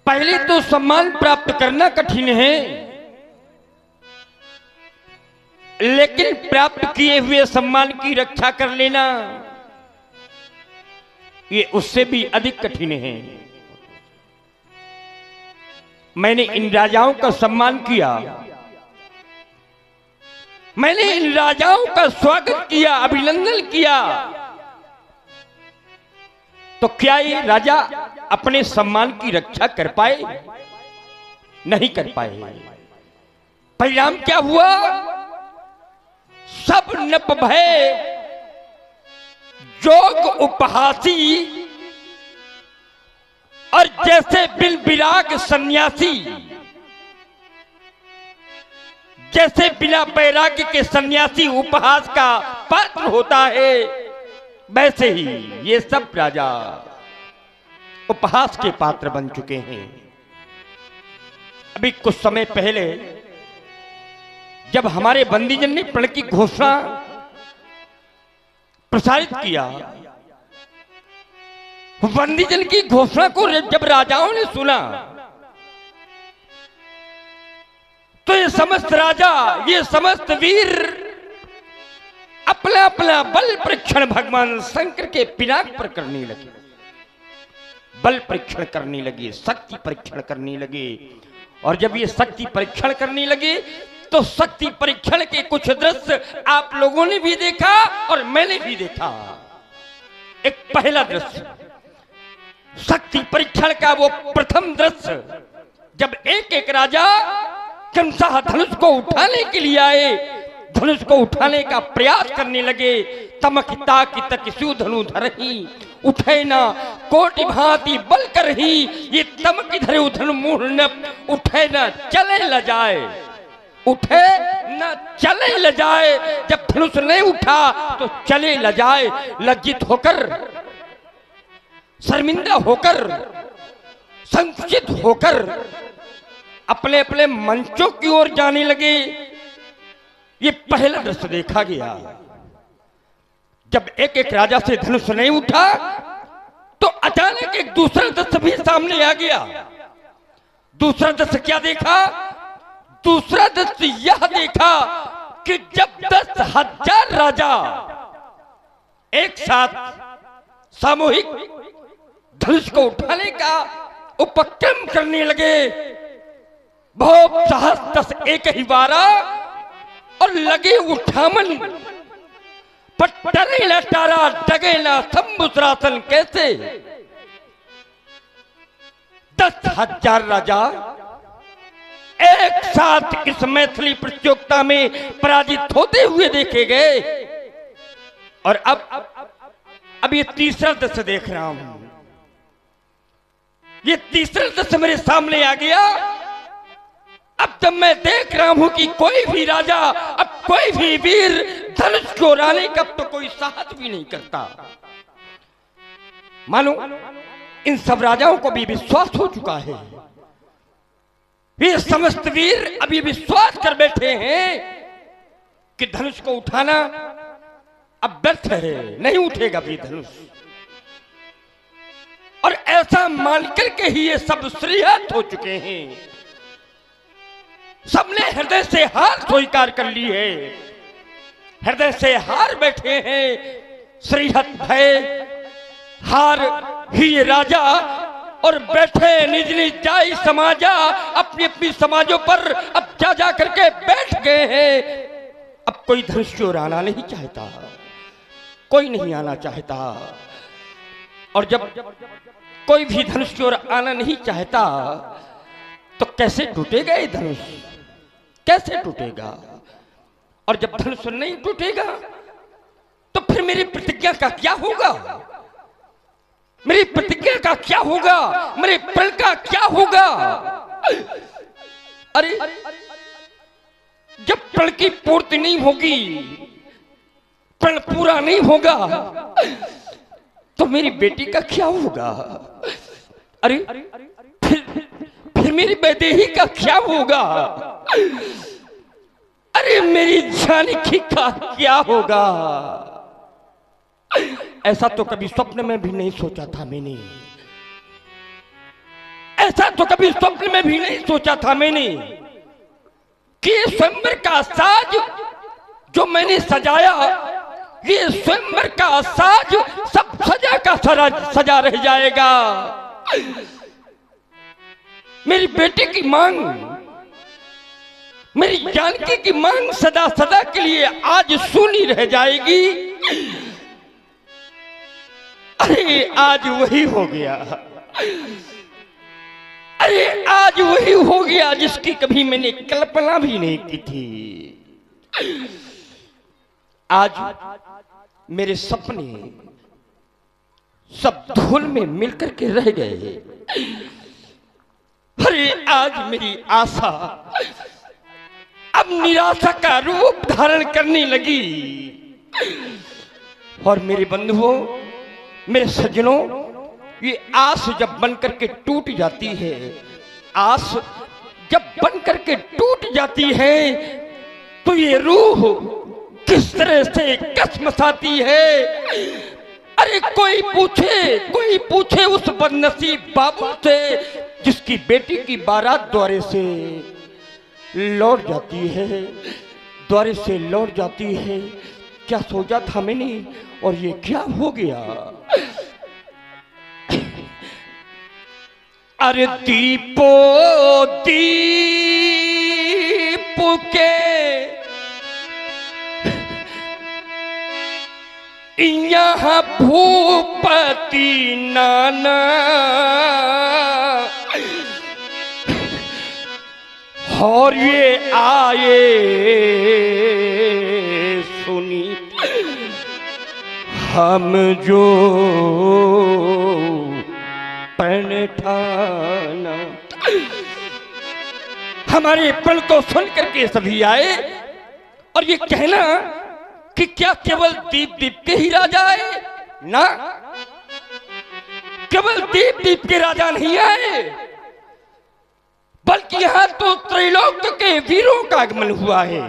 पहले तो सम्मान प्राप्त करना कठिन है, लेकिन प्राप्त किए हुए सम्मान की रक्षा कर लेना ये उससे भी अधिक कठिन है। मैंने इन राजाओं का सम्मान किया, मैंने इन राजाओं का स्वागत किया, अभिनंदन किया, तो क्या ये राजा अपने सम्मान की रक्षा कर पाए? नहीं कर पाए। परिणाम क्या हुआ? सब नप भय, जोग उपहासी और जैसे बिल विराग सन्यासी, जैसे बिना वैराग्य के सन्यासी उपहास का पात्र होता है, वैसे ही ये सब राजा उपहास के पात्र बन चुके हैं। अभी कुछ समय पहले जब हमारे बंदीजन ने प्रण की घोषणा प्रसारित किया, बंदीजन की घोषणा को जब राजाओं ने सुना तो ये समस्त राजा, ये समस्त वीर अपना अपना बल परीक्षण भगवान शंकर के पिनाक पर करने लगे, बल परीक्षण करने लगे, शक्ति परीक्षण करने लगे। और जब ये शक्ति परीक्षण करने लगे तो शक्ति परीक्षण के कुछ दृश्य आप लोगों ने भी देखा और मैंने भी देखा। एक पहला दृश्य शक्ति परीक्षण का, वो प्रथम दृश्य जब एक एक राजा क्रमशः धनुष को उठाने के लिए आए, धनुष को उठाने का प्रयास करने लगे। तमकिता की तकिसु धनु धरही, उठे ना कोटि भांति बल करही, ये तमकी धरे धनु मूढ़ न उठे न चले ल जाए, उठे न चले ल जाए। जब धनुष नहीं उठा तो चले ल जाए। लज्जित होकर, शर्मिंदा होकर, संकुचित होकर अपने अपने मंचों की ओर जाने लगे। ये पहला दृश्य देखा गया। जब एक एक राजा से धनुष नहीं उठा तो अचानक एक दूसरा दृश्य भी सामने आ गया। दूसरा दृश्य क्या देखा? दूसरा दृश्य यह देखा कि जब 10,000 राजा एक साथ सामूहिक धनुष को उठाने का उपक्रम करने लगे, बहुत साहस 10 एक ही 12 और लगे उठामन, पट्टरे लटारा डगे ना संबुसरासन कैसे। 10,000 राजा एक साथ इस मैथिली प्रतियोगिता में पराजित होते हुए देखे गए। और अब ये तीसरा दृश्य देख रहा हूं। ये तीसरा दृश्य मेरे सामने आ गया। अब जब मैं देख रहा हूं कि कोई भी राजा, अब कोई भी वीर धनुष को उड़ाने का तो कोई साहस भी नहीं करता। मानो इन सब राजाओं को भी विश्वास हो चुका है। ये समस्त वीर अभी विश्वास कर बैठे हैं कि धनुष को उठाना अब व्यर्थ है, नहीं उठेगा भी धनुष। और ऐसा मान करके ही ये सब श्रीहत हो चुके हैं। सबने हृदय से हार स्वीकार कर ली है, हृदय से हार बैठे हैं। श्रीहत भय हार ही राजा और बैठे निज निज जाई समाजा, अपनी अपनी समाजों पर अब जा करके बैठ गए हैं। अब कोई धनुष की ओर आना नहीं चाहता, कोई नहीं आना चाहता। और जब कोई भी धनुष की ओर आना नहीं चाहता तो कैसे टूटेगा ये धनुष, कैसे टूटेगा? और जब धनुष नहीं टूटेगा तो फिर मेरी प्रतिज्ञा का क्या होगा? मेरी प्रतिज्ञा का क्या होगा? मेरे प्रण का क्या होगा? अरे जब प्रण की पूर्ति नहीं होगी, प्रण पूरा नहीं होगा तो मेरी बेटी का क्या होगा? अरे फिर मेरी वैदेही का क्या होगा? अरे मेरी जानकी का क्या होगा? ऐसा तो कभी स्वप्न में भी नहीं सोचा था मैंने। ऐसा तो कभी स्वप्न में भी नहीं सोचा था मैंने कि स्वयंवर का साज जो मैंने सजाया, ये स्वयंवर का साज सब सजा का सजा रह जाएगा। मेरी बेटी की मांग, मेरी जानकी की मांग सदा सदा के लिए आज सुनी रह जाएगी। अरे आज वही हो गया, अरे आज वही हो गया जिसकी कभी मैंने कल्पना भी नहीं की थी। आज मेरे सपने सब धूल में मिलकर के रह गए। अरे आज मेरी आशा अब निराशा का रूप धारण करने लगी। और मेरे बंधुओं, मेरे सज्जनों, ये आस जब बनकर के टूट जाती है, आस जब बनकर के टूट जाती है तो ये रूह किस तरह से कसमसाती है। अरे कोई पूछे उस बदनसीब बाबू से जिसकी बेटी की बारात द्वारे से लौट जाती है, द्वारे से लौट जाती है। क्या सोचा था मैंने और ये क्या हो गया। अरे दीपो दीप के यहाँ भूपति नाना, और ये आए सुनी हम जो प्रण ठाना। हमारे प्रण को सुन करके सभी आए और ये कहना कि क्या केवल दीप दीप के ही राजा आए? ना, केवल दीप दीप के राजा नहीं आए, बल्कि यहां तो त्रैलोक के वीरों का आगमन हुआ है।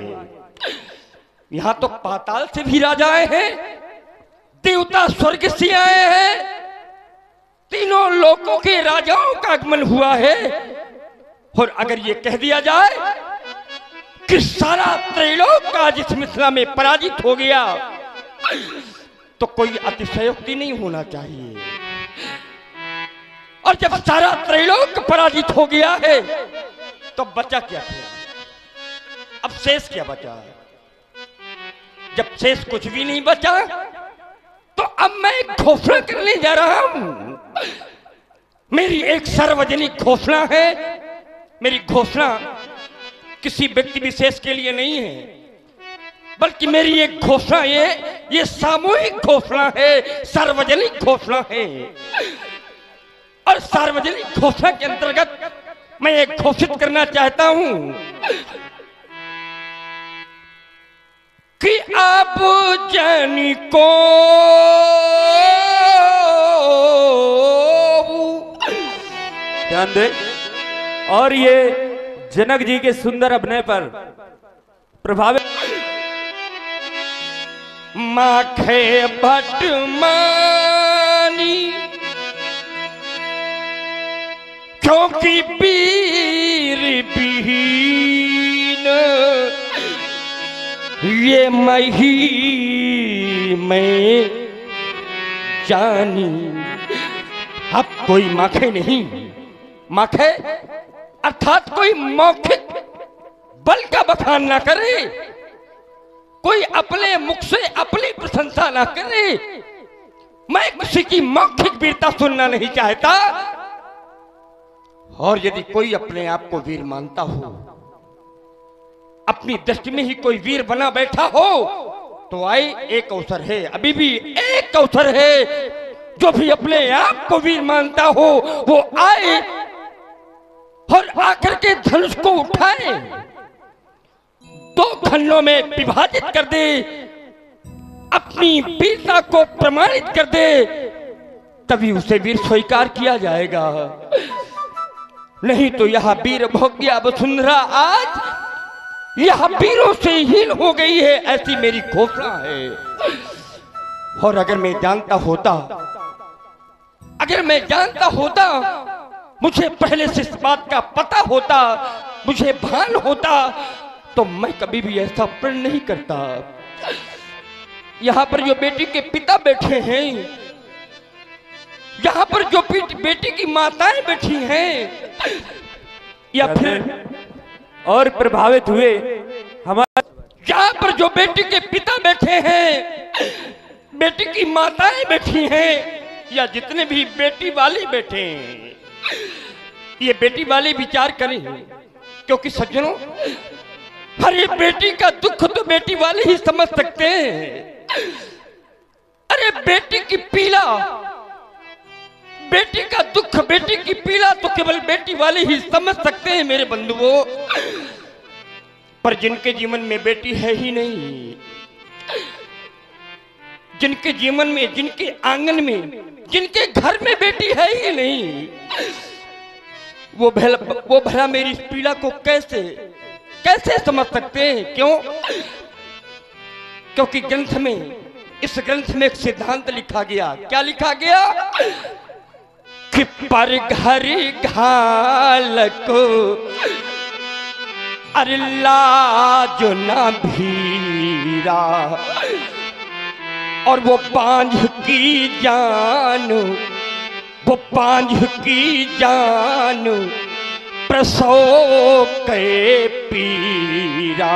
यहां तो पाताल से भी राजा आए हैं, देवता स्वर्ग से आए हैं, तीनों लोकों के राजाओं का आगमन हुआ है। और अगर ये कह दिया जाए कि सारा त्रैलोक का जिस मिथिला में पराजित हो गया तो कोई अतिशयोक्ति नहीं होना चाहिए। और जब सारा त्रैलोक पराजित हो गया है तो बचा क्या है? अब शेष क्या बचा? जब शेष कुछ भी नहीं बचा तो अब मैं एक घोषणा करने जा रहा हूं। मेरी एक सार्वजनिक घोषणा है। मेरी घोषणा किसी व्यक्ति विशेष के लिए नहीं है, बल्कि मेरी एक घोषणा ये सामूहिक घोषणा है, सार्वजनिक घोषणा है। और सार्वजनिक घोषणा के अंतर्गत मैं एक घोषित करना चाहता हूं कि आप जानी को ध्यान दे। और ये जनक जी के सुंदर अभिनय पर प्रभावित माखे भट मानी क्योंकि वीर विहीन ये मही मैं जानी। अब कोई माखे नहीं, माखे अर्थात कोई मौखिक बल का बखान ना करे, कोई अपने मुख से अपनी प्रशंसा ना करे। मैं किसी की मौखिक वीरता सुनना नहीं चाहता। और यदि कोई अपने आप को वीर मानता हो, अपनी दृष्टि में ही कोई वीर बना बैठा हो, तो आए एक अवसर है, अभी भी एक अवसर है। जो भी अपने आप को वीर मानता हो वो आए और आकर के धनुष को उठाए, दो खंडों में विभाजित कर दे, अपनी वीरता को प्रमाणित कर दे, तभी उसे वीर स्वीकार किया जाएगा। नहीं तो यह वीर भोग्या वसुंधरा आज यह वीरों से हीन हो गई है, ऐसी मेरी घोषणा है। और अगर मैं जानता होता मुझे पहले से इस बात का पता होता, मुझे भान होता, तो मैं कभी भी ऐसा प्रण नहीं करता। यहां पर जो बेटी के पिता बैठे हैं, यहां पर जो बेटी की माताएं बैठी हैं, या फिर और प्रभावित हुए हमारे यहां पर जो बेटी के पिता बैठे हैं, बेटी की माताएं बैठी हैं, या जितने भी बेटी वाले बैठे हैं, ये बेटी वाले विचार करें। क्योंकि सज्जनों, हर एक बेटी का दुख तो बेटी वाले ही समझ सकते हैं। अरे बेटी की पीड़ा, बेटी का दुख, बेटी की पीड़ा तो केवल बेटी वाले ही समझ सकते हैं मेरे बंधुओं। पर जिनके जीवन में बेटी है ही नहीं, जिनके जीवन में, जिनके आंगन में, जिनके घर में बेटी है ही नहीं, वो भला मेरी इस पीड़ा को कैसे समझ सकते हैं? क्यों? क्योंकि ग्रंथ में, इस ग्रंथ में एक सिद्धांत लिखा गया। क्या लिखा गया? कि पर घर घाल को अल्ला जो ना भीरा, और वो पांझ की जान, वो पांझ की जान प्रसव के पीरा।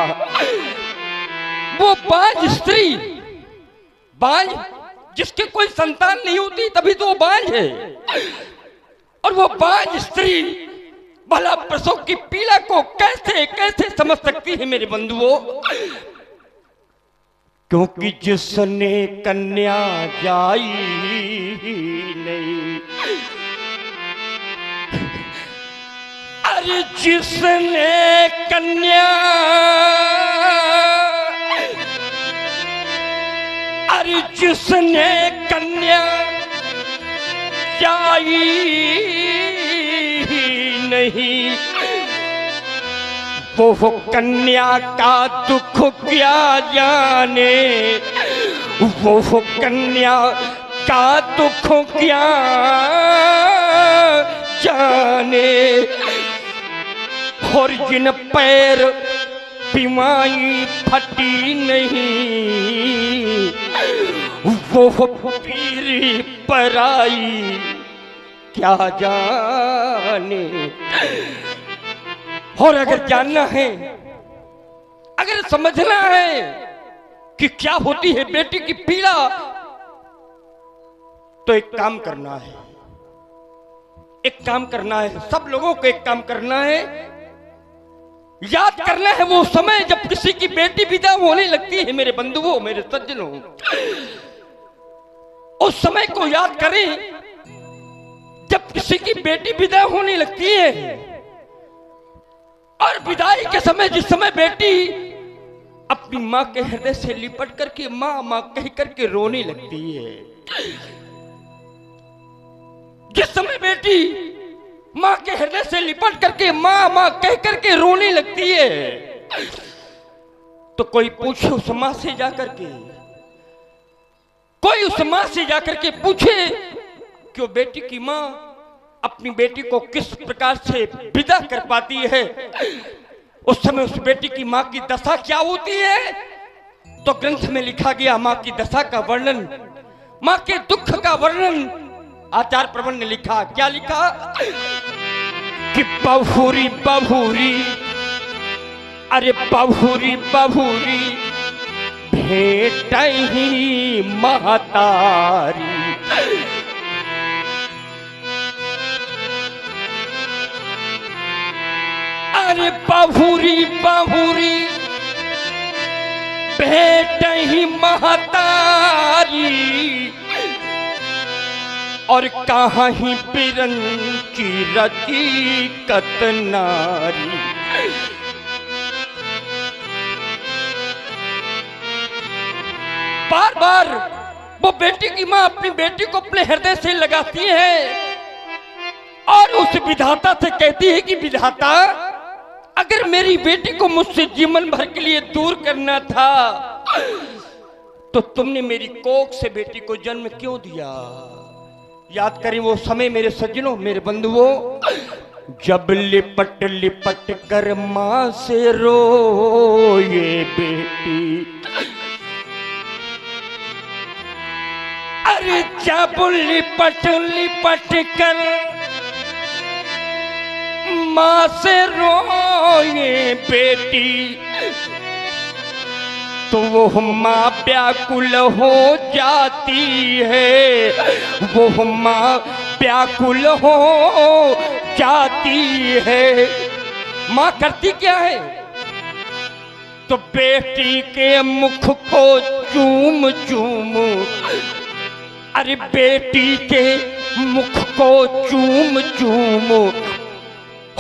वो बांझ स्त्री, बांझ जिसके कोई संतान नहीं होती तभी तो वो बांझ है, और वो बांझ स्त्री भला प्रसव की पीड़ा को कैसे समझ सकती है मेरे बंधुओं? क्योंकि जिसने कन्या जाई नहीं, अरे जिसने कन्या, अरे जिसने कन्या जाई नहीं, वो कन्या का दुख क्या जाने, वो कन्या का दुख क्या जाने। और जिन पैर पिमाई फटी नहीं, वो पीरी पराई क्या जाने। और अगर जानना है, अगर समझना है कि क्या होती है बेटी की पीड़ा, तो एक काम करना है, एक काम करना है, सब लोगों को एक काम करना है, याद करना है वो समय जब किसी की बेटी विदा होने लगती है मेरे बंधुओं, मेरे सज्जनों। उस समय को याद करें जब किसी की बेटी विदा होने लगती है, और विदाई के समय, जिस समय बेटी अपनी मां के हृदय से लिपट करके मां मां कह करके रोने लगती है, जिस समय बेटी मां के हृदय से लिपट करके मां मां कह करके रोने लगती है, तो कोई पूछे उस मां से जाकर के, कोई उस मां से जाकर के पूछे कि वो बेटी की मां अपनी बेटी को किस प्रकार से विदा कर पाती है, उस समय उस बेटी की मां की दशा क्या होती है। तो ग्रंथ में लिखा गया मां की दशा का वर्णन, मां के दुख का वर्णन आचार्य प्रवण ने लिखा। क्या लिखा? कि बहुरी बहुरी, अरे बहुरी बहुरी भेट ही महतारी, अरे बहुरी बहुरी भेट ही महतारी, और कहाँ ही पिरन की रची कतनारी। बार बार वो बेटी की मां अपनी बेटी को अपने हृदय से लगाती है और उस विधाता से कहती है कि विधाता, अगर मेरी बेटी को मुझसे जीवन भर के लिए दूर करना था तो तुमने मेरी कोख से बेटी को जन्म क्यों दिया। याद करें वो समय मेरे सज्जनों, मेरे बंधुओं, जब लिपट लिपट कर मां से रोए बेटी, अरे जब लिपट लिपट कर मां से रोए बेटी, तो वो माँ व्याकुल हो जाती है, वो माँ व्याकुल हो जाती है। माँ करती क्या है? तो बेटी के मुख को चूम चूम, अरे बेटी के मुख को चूम चूम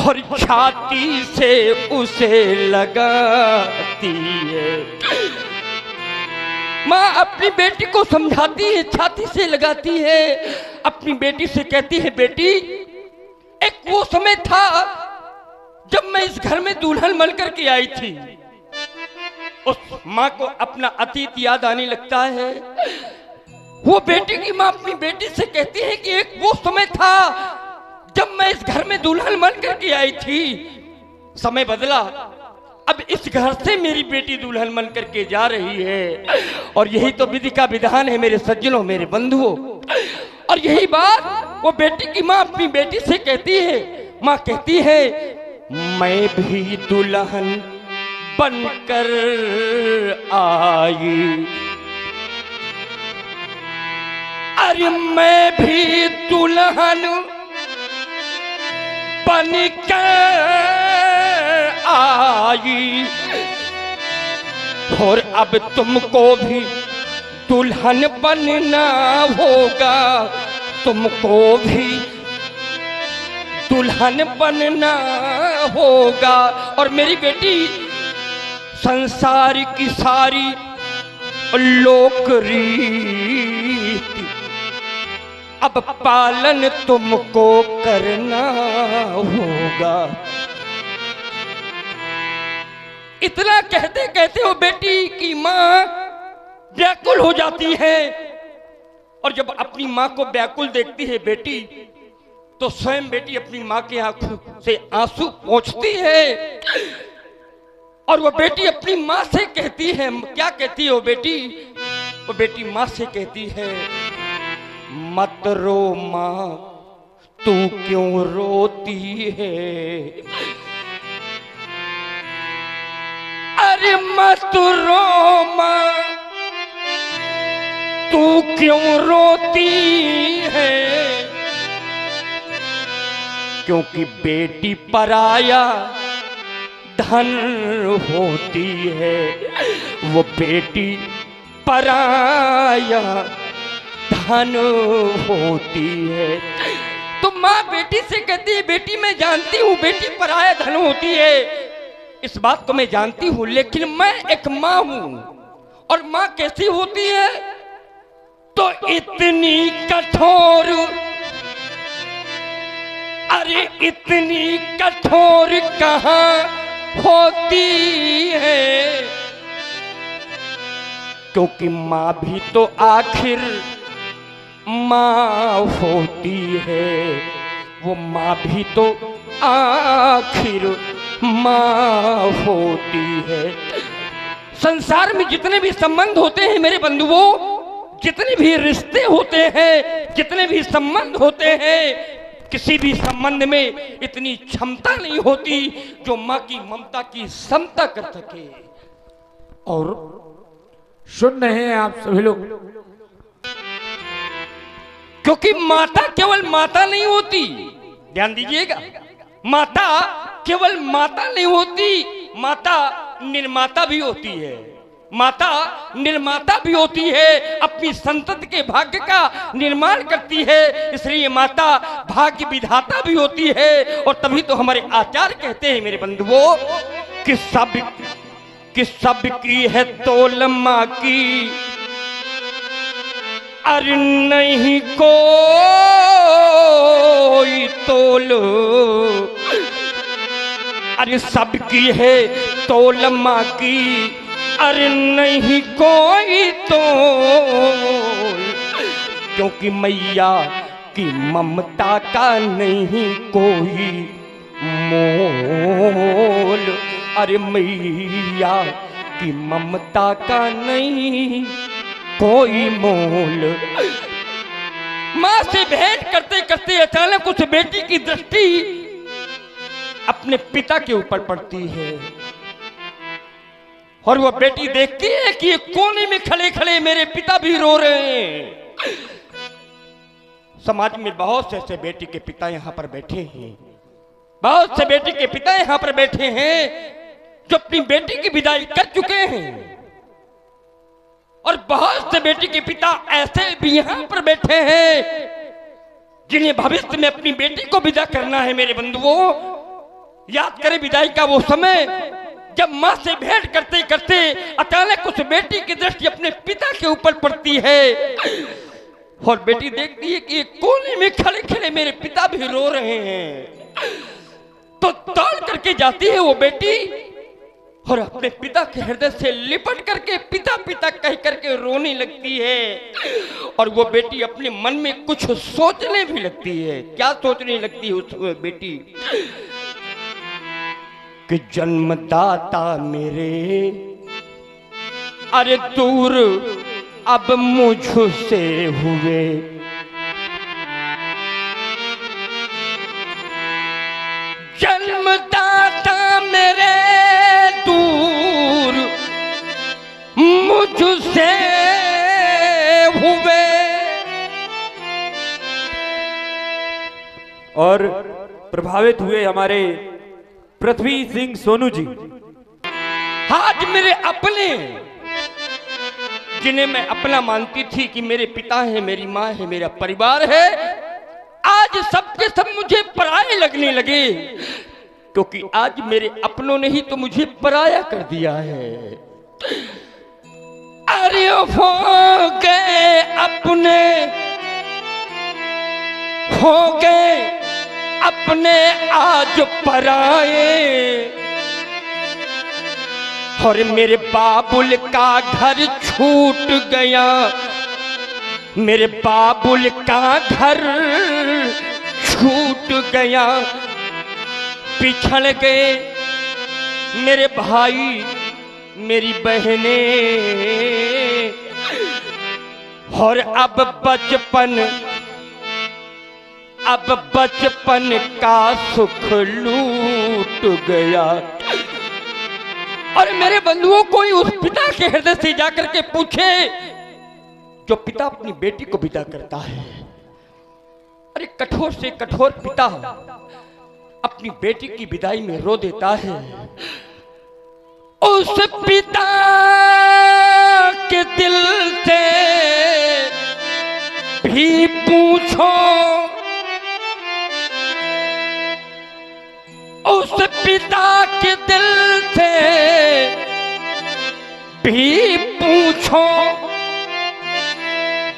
और छाती से उसे लगाती है। माँ अपनी बेटी को समझाती है, छाती से लगाती है, अपनी बेटी से कहती है, बेटी एक वो समय था जब मैं इस घर में दुल्हन बन करके आई थी। उस माँ को अपना अतीत याद आने लगता है। वो बेटी की माँ अपनी बेटी से कहती है कि एक वो समय था जब मैं इस घर में दुल्हन बन करके आई थी, समय बदला, अब इस घर से मेरी बेटी दुल्हन बन करके जा रही है। और यही तो विधि का विधान है मेरे सज्जनों, मेरे बंधुओं। और यही बात वो बेटी की माँ अपनी बेटी से कहती है। माँ कहती है, मैं भी दुल्हन बनकर आई, अरे मैं भी दुल्हन बनकर आई, और अब तुमको भी दुल्हन बनना होगा, तुमको भी दुल्हन बनना होगा। और मेरी बेटी संसार की सारी लोक रीति अब पालन तुमको करना होगा। इतना कहते कहते वो बेटी की माँ व्याकुल हो जाती है। और जब अपनी माँ को व्याकुल देखती है बेटी, तो स्वयं बेटी अपनी माँ की आंखों से आंसू पोंछती है। और वो बेटी अपनी माँ से कहती है, क्या कहती है वो बेटी? वो बेटी माँ से कहती है, मत रो माँ, तू क्यों रोती है? अरे मत रो माँ, तू क्यों रोती है? क्योंकि बेटी पराया धन होती है, वो बेटी पराया धन होती है। तो माँ बेटी से कहती है, बेटी मैं जानती हूँ बेटी पराया धन होती है, इस बात को मैं जानती हूँ, लेकिन मैं एक माँ हूँ। और माँ कैसी होती है? तो इतनी कठोर, अरे इतनी कठोर कहाँ होती है? क्योंकि माँ भी तो आखिर माँ होती है, वो माँ भी तो आखिर माँ होती है। संसार में जितने भी संबंध होते हैं मेरे बंधुओं, जितने भी रिश्ते होते हैं, जितने भी संबंध होते हैं, किसी भी संबंध में इतनी क्षमता नहीं होती जो माँ की ममता की समता कर सके। और सुन रहे हैं आप सभी लोग, क्योंकि माता केवल माता नहीं होती, ध्यान दीजिएगा, माता केवल माता नहीं होती, माता निर्माता भी होती है। माता निर्माता भी होती है, अपनी संतति के भाग्य का निर्माण करती है, इसलिए माता भाग्य विधाता भी होती है। और तभी तो हमारे आचार्य कहते हैं मेरे बंधुओं कि सब की है तोल माँ की, अरे नहीं कोई तोल, अरे सबकी है तोल माँ की, अरे नहीं कोई तोल। क्योंकि मैया कि ममता का नहीं कोई मोल। अरे मैया कि ममता का नहीं कोई मोल। मां से भेंट करते करते अचानक उस बेटी की दृष्टि अपने पिता के ऊपर पड़ती है और वह बेटी देखती है कि कोने में खड़े खड़े मेरे पिता भी रो रहे हैं। समाज में बहुत से ऐसे बेटी के पिता यहां पर बैठे हैं, बहुत से बेटी के पिता यहां पर बैठे हैं जो अपनी बेटी की विदाई कर चुके हैं, और बहुत से बेटी के पिता ऐसे भी यहां पर बैठे हैं जिन्हें भविष्य में अपनी बेटी को विदा करना है। मेरे बंधुओं, याद करें विदाई का वो समय जब मां से भेंट करते करते अचानक उस बेटी की दृष्टि अपने पिता के ऊपर पड़ती है और बेटी देखती है कि कोने में खड़े खड़े मेरे पिता भी रो रहे हैं, तो दौड़ करके जाती है वो बेटी और अपने पिता के हृदय से लिपट करके पिता पिता कह करके रोने लगती है। और वो बेटी अपने मन में कुछ सोचने भी लगती है। क्या सोचने लगती है उस बेटी? कि जन्मदाता मेरे अरे दूर अब मुझसे हुए, जन्मदाता मेरे दूर मुझसे हुए। और प्रभावित हुए हमारे पृथ्वी सिंह सोनू जी। आज मेरे अपने, जिन्हें मैं अपना मानती थी कि मेरे पिता है, मेरी माँ है, मेरा परिवार है, आज सबके सब मुझे पराये लगने लगे, क्योंकि आज मेरे अपनों ने ही तो मुझे पराया कर दिया है। अरे हो गए अपने, हो गए अपने आज पराए, और मेरे बाबुल का घर छूट गया, मेरे बाबुल का घर छूट गया। पिछड़ गए मेरे भाई मेरी बहनें, और अब बचपन का सुख लूट गया। और मेरे बंधुओं, कोई उस पिता के हृदय से जाकर के पूछे जो पिता अपनी बेटी को विदा करता है। अरे कठोर से कठोर पिता अपनी बेटी की विदाई में रो देता है। उस पिता के दिल से भी पूछो, उस पिता के दिल से भी पूछो,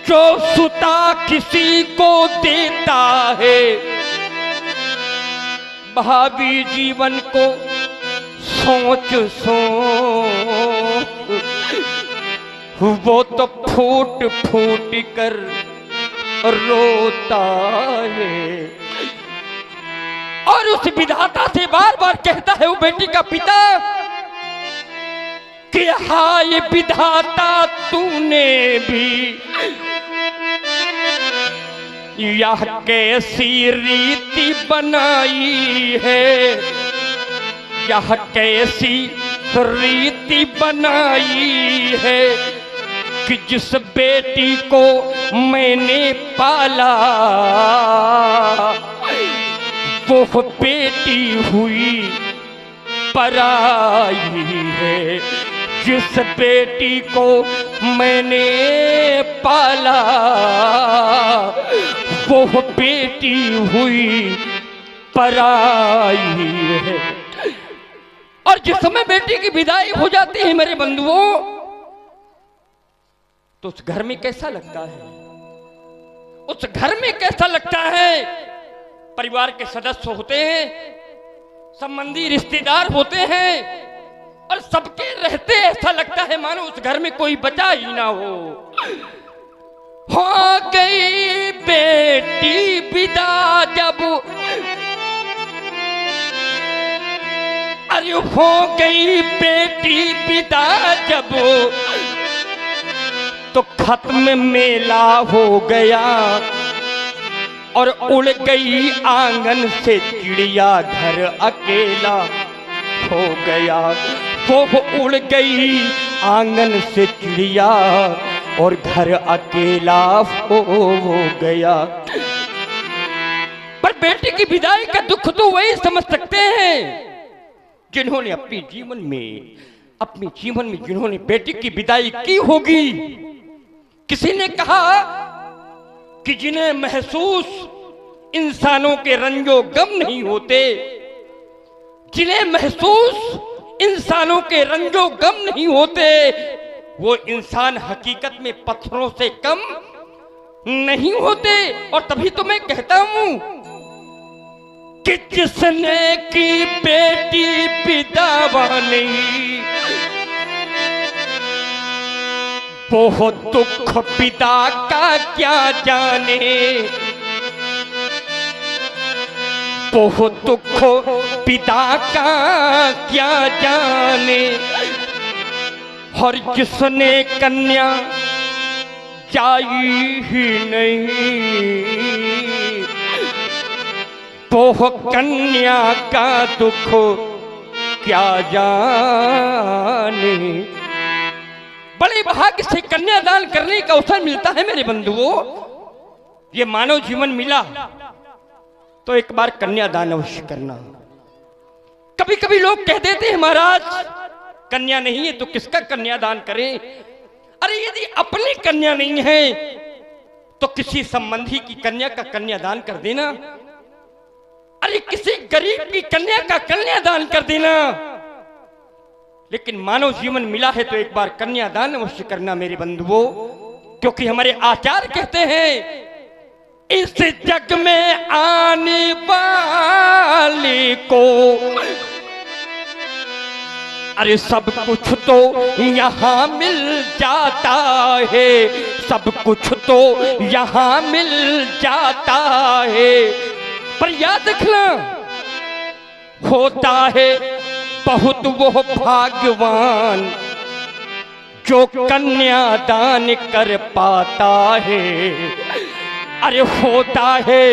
जो सुता किसी को देता है, भावी जीवन को सोच सोच वो तो फूट फूट कर रोता है। और उस विधाता से बार बार कहता है वो बेटी का पिता कि हाय विधाता तूने भी यह कैसी रीति बनाई है, यह कैसी रीति बनाई है कि जिस बेटी को मैंने पाला वो बेटी हुई पराई है। जिस बेटी को मैंने पाला वो बेटी हुई पराई है। और जिस समय बेटी की विदाई हो जाती है मेरे बंधुओं, तो उस घर में कैसा लगता है? उस घर में कैसा लगता है? परिवार के सदस्य होते हैं, संबंधी रिश्तेदार होते हैं, और सबके रहते ऐसा लगता है मानो उस घर में कोई बचा ही ना हो गई बेटी विदा जब, अरे हो गई बेटी विदा जब, तो खत्म मेला हो गया और उड़ गई आंगन से चिड़िया, घर अकेला हो गया। वो उड़ गई आंगन से चिड़िया और घर अकेला हो गया। पर बेटे की विदाई का दुख तो वही समझ सकते हैं जिन्होंने अपने जीवन में जिन्होंने बेटी की विदाई की होगी। किसी ने कहा कि जिन्हें महसूस इंसानों के रंजो गम नहीं होते, जिन्हें महसूस इंसानों के रंजो गम नहीं होते, वो इंसान हकीकत में पत्थरों से कम नहीं होते। और तभी तो मैं कहता हूं कि जिसने की बेटी विदावा नहीं, वो दुख पिता का क्या जाने, वो दुख पिता का क्या जाने। और जिसने कन्या जाई ही नहीं, वो कन्या का दुख क्या जाने। बड़े भाग्य से कन्यादान करने का अवसर मिलता है मेरे बंधुओं। ये मानव जीवन मिला तो एक बार कन्यादान अवश्य करना। कभी कभी लोग कह देते हैं महाराज कन्या नहीं है तो किसका कन्यादान करें। अरे यदि अपनी कन्या नहीं है तो किसी संबंधी की कन्या का कन्यादान कर देना। अरे किसी गरीब की कन्या का कन्यादान कर देना। लेकिन मानव जीवन मिला है तो एक बार कन्यादान अवश्य करना मेरे बंधुओं, क्योंकि हमारे आचार्य कहते हैं इस जग में आने वाले को अरे सब कुछ तो यहाँ मिल जाता है, सब कुछ तो यहाँ मिल जाता है। पर याद रखना होता है बहुत वो भाग्यवान जो कन्यादान कर पाता है। अरे होता है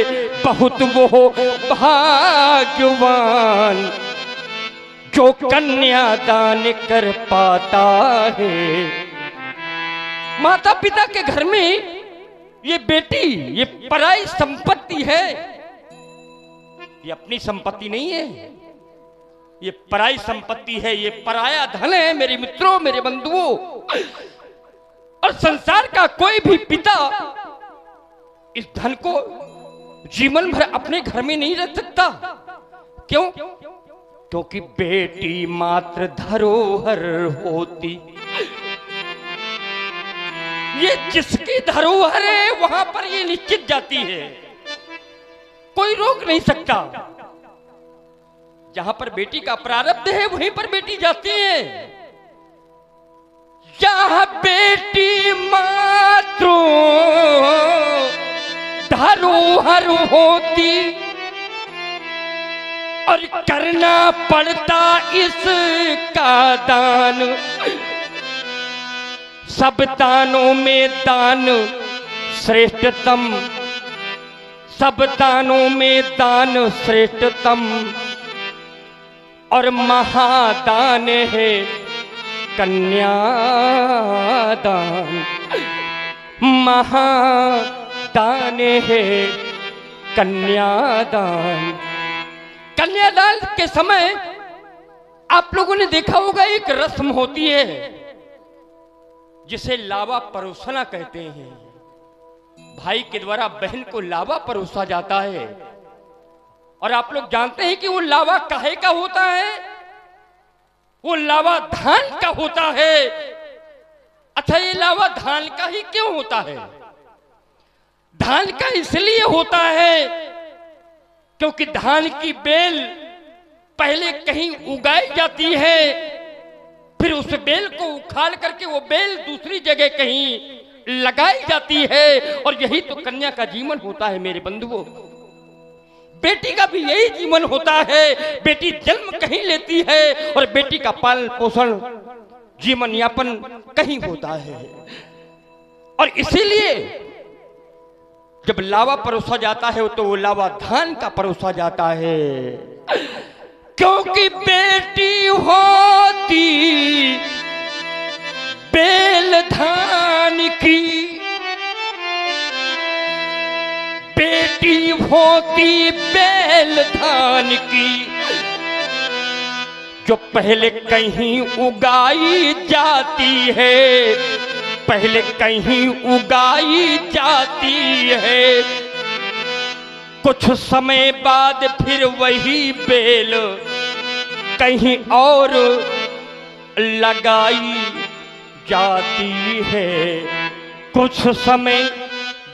बहुत वो भाग्यवान जो कन्यादान कर पाता है। माता पिता के घर में ये बेटी ये पराई संपत्ति है, ये अपनी संपत्ति नहीं है, ये पराई संपत्ति है, ये पराया धन है मेरे मित्रों मेरे बंधुओं। और संसार का कोई भी पिता इस धन को जीवन भर अपने घर में नहीं रख सकता। क्यों? क्योंकि बेटी मात्र धरोहर होती, ये जिसकी धरोहर है वहां पर ये निश्चित जाती है, कोई रोक नहीं सकता। जहां पर बेटी का प्रारब्ध है वहीं पर बेटी जाती है। जहां बेटी मात्र धरोहर होती और करना पड़ता इसका दान। सब दानों में दान श्रेष्ठतम, सब दानों में दान श्रेष्ठतम और महादान है कन्यादान। महादान है कन्यादान। कन्यादान के समय आप लोगों ने देखा होगा एक रस्म होती है जिसे लावा परोसना कहते हैं। भाई के द्वारा बहन को लावा परोसा जाता है। और आप लोग जानते हैं कि वो लावा काहे का होता है? वो लावा धान का होता है। अच्छा, ये लावा धान का ही क्यों होता है? धान का इसलिए होता है क्योंकि धान की बेल पहले कहीं उगाई जाती है, फिर उस बेल को उखाड़ करके वो बेल दूसरी जगह कहीं लगाई जाती है। और यही तो कन्या का जीवन होता है मेरे बंधुओं। बेटी का भी यही जीवन होता है। बेटी जन्म कहीं लेती है और बेटी का पालन पोषण जीवन यापन कहीं होता है। और इसीलिए जब लावा परोसा जाता है तो वो लावा धान का परोसा जाता है, क्योंकि बेटी होती बेल धान की, बेटी होती बेल धान की, जो पहले कहीं उगाई जाती है, पहले कहीं उगाई जाती है, कुछ समय बाद फिर वही बेल कहीं और लगाई जाती है, कुछ समय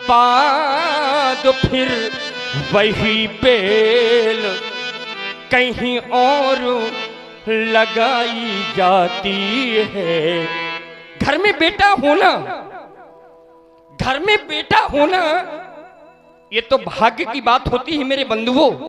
बाद फिर वही बेल कहीं और लगाई जाती है। घर में बेटा होना, घर में बेटा होना ये तो भाग्य की बात होती है मेरे बंधुओं।